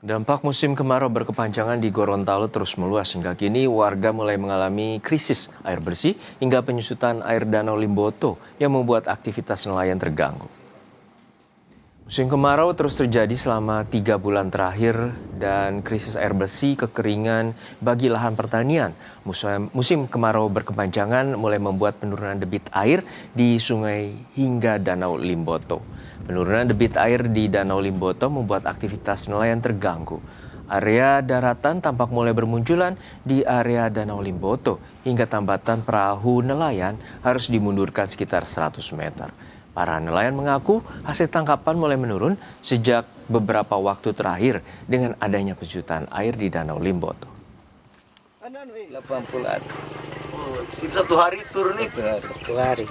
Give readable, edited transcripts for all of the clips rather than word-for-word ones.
Dampak musim kemarau berkepanjangan di Gorontalo terus meluas hingga kini warga mulai mengalami krisis air bersih hingga penyusutan air Danau Limboto yang membuat aktivitas nelayan terganggu. Musim kemarau terus terjadi selama 3 bulan terakhir dan krisis air bersih kekeringan bagi lahan pertanian. Musim kemarau berkepanjangan mulai membuat penurunan debit air di sungai hingga Danau Limboto. Penurunan debit air di Danau Limboto membuat aktivitas nelayan terganggu. Area daratan tampak mulai bermunculan di area Danau Limboto hingga tambatan perahu nelayan harus dimundurkan sekitar 100 meter. Para nelayan mengaku hasil tangkapan mulai menurun sejak beberapa waktu terakhir dengan adanya penyusutan air di Danau Limboto. 80 ada. Satu hari turun itu. Satu hari.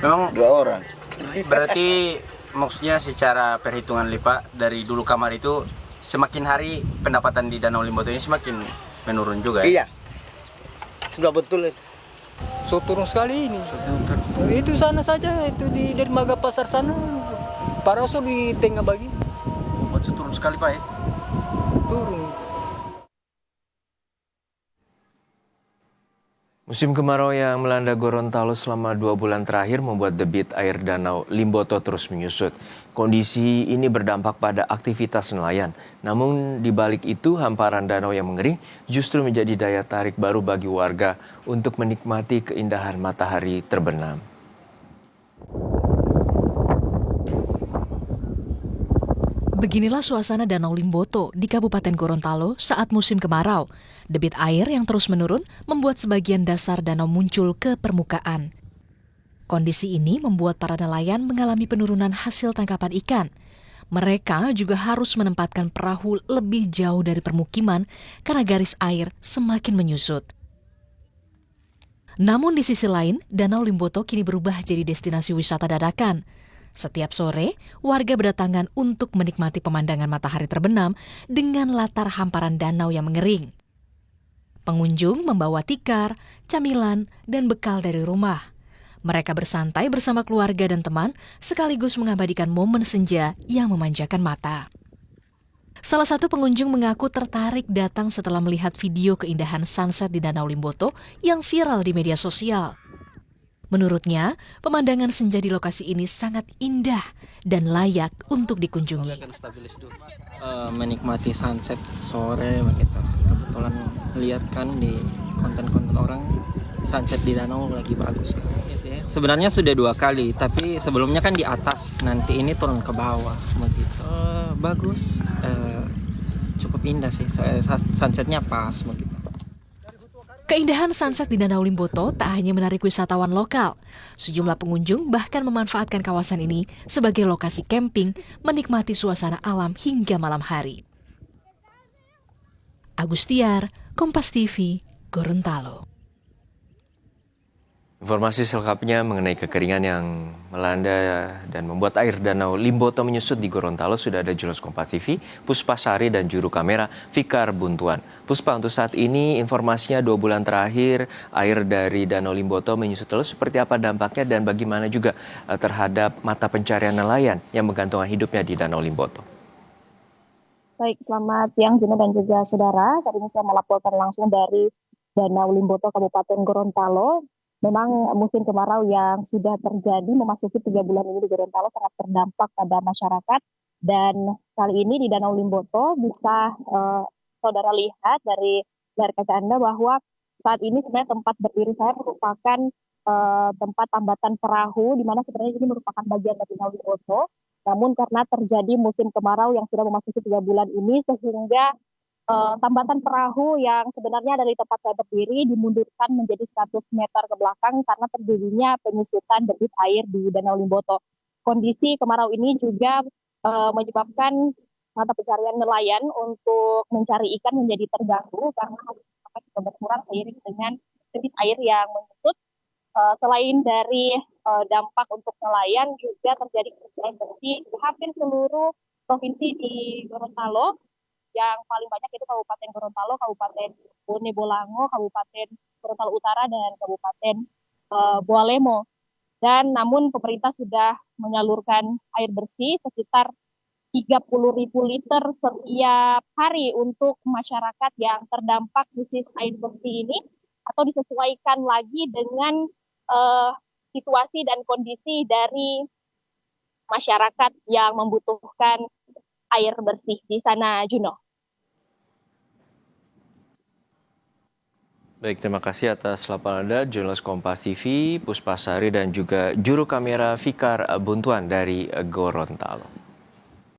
Memang 2 orang. berarti maksudnya secara perhitungan lipat dari dulu kamar itu semakin hari pendapatan di Danau Limboto ini semakin menurun juga ya? Iya. Sudah betul itu. So turun sekali ini. Itu sana saja, itu di dermaga pasar sana. Paraso di tengah bagi. Turun sekali Pak ya? Turun. Musim kemarau yang melanda Gorontalo selama 2 bulan terakhir membuat debit air Danau Limboto terus menyusut. Kondisi ini berdampak pada aktivitas nelayan. Namun di balik itu hamparan danau yang mengering justru menjadi daya tarik baru bagi warga untuk menikmati keindahan matahari terbenam. Beginilah suasana Danau Limboto di Kabupaten Gorontalo saat musim kemarau. Debit air yang terus menurun membuat sebagian dasar danau muncul ke permukaan. Kondisi ini membuat para nelayan mengalami penurunan hasil tangkapan ikan. Mereka juga harus menempatkan perahu lebih jauh dari permukiman karena garis air semakin menyusut. Namun di sisi lain, Danau Limboto kini berubah jadi destinasi wisata dadakan. Setiap sore, warga berdatangan untuk menikmati pemandangan matahari terbenam dengan latar hamparan danau yang mengering. Pengunjung membawa tikar, camilan, dan bekal dari rumah. Mereka bersantai bersama keluarga dan teman, sekaligus mengabadikan momen senja yang memanjakan mata. Salah satu pengunjung mengaku tertarik datang setelah melihat video keindahan sunset di Danau Limboto yang viral di media sosial. Menurutnya, pemandangan senja di lokasi ini sangat indah dan layak untuk dikunjungi. Menikmati sunset sore begitu. Kebetulan lihat kan di konten-konten orang sunset di danau lagi bagus kan. Sebenarnya sudah 2 kali, tapi sebelumnya kan di atas, nanti ini turun ke bawah begitu. Bagus, cukup indah sih. Sunsetnya pas begitu. Keindahan sunset di Danau Limboto tak hanya menarik wisatawan lokal. Sejumlah pengunjung bahkan memanfaatkan kawasan ini sebagai lokasi camping, menikmati suasana alam hingga malam hari. Agustiar, Kompas TV, Gorontalo. Informasi selengkapnya mengenai kekeringan yang melanda dan membuat air Danau Limboto menyusut di Gorontalo sudah ada jurnalis Kompas TV, Puspa Sari dan juru kamera Fikar Buntuan. Puspa, untuk saat ini informasinya 2 bulan terakhir air dari Danau Limboto menyusut, terus seperti apa dampaknya dan bagaimana juga terhadap mata pencarian nelayan yang menggantungkan hidupnya di Danau Limboto? Baik, selamat siang Juno dan juga saudara. Kali ini saya melaporkan langsung dari Danau Limboto Kabupaten Gorontalo. Memang musim kemarau yang sudah terjadi memasuki 3 bulan ini di Gorontalo sangat berdampak pada masyarakat. Dan kali ini di Danau Limboto bisa saudara lihat dari layar kaca Anda bahwa saat ini sebenarnya tempat berdiri saya merupakan tempat tambatan perahu, di mana sebenarnya ini merupakan bagian dari Danau Limboto. Namun karena terjadi musim kemarau yang sudah memasuki 3 bulan ini sehingga tambatan perahu yang sebenarnya dari tempat saya berdiri dimundurkan menjadi 100 meter ke belakang karena terjadinya penyusutan debit air di Danau Limboto. Kondisi kemarau ini juga menyebabkan mata pencarian nelayan untuk mencari ikan menjadi terganggu karena hasil juga berkurang seiring dengan debit air yang menyusut. Selain dari dampak untuk nelayan juga terjadi krisis air bersih di hampir seluruh provinsi di Gorontalo. Yang paling banyak itu Kabupaten Gorontalo, Kabupaten Bone Bolango, Kabupaten Gorontalo Utara, dan Kabupaten Boalemo. Dan namun pemerintah sudah menyalurkan air bersih sekitar 30.000 liter setiap hari untuk masyarakat yang terdampak krisis air bersih ini, atau disesuaikan lagi dengan situasi dan kondisi dari masyarakat yang membutuhkan air bersih di sana, Juno. Baik, terima kasih atas laporan Anda, jurnalis Kompas TV, Puspasari, dan juga juru kamera Fikar Buntuan dari Gorontalo.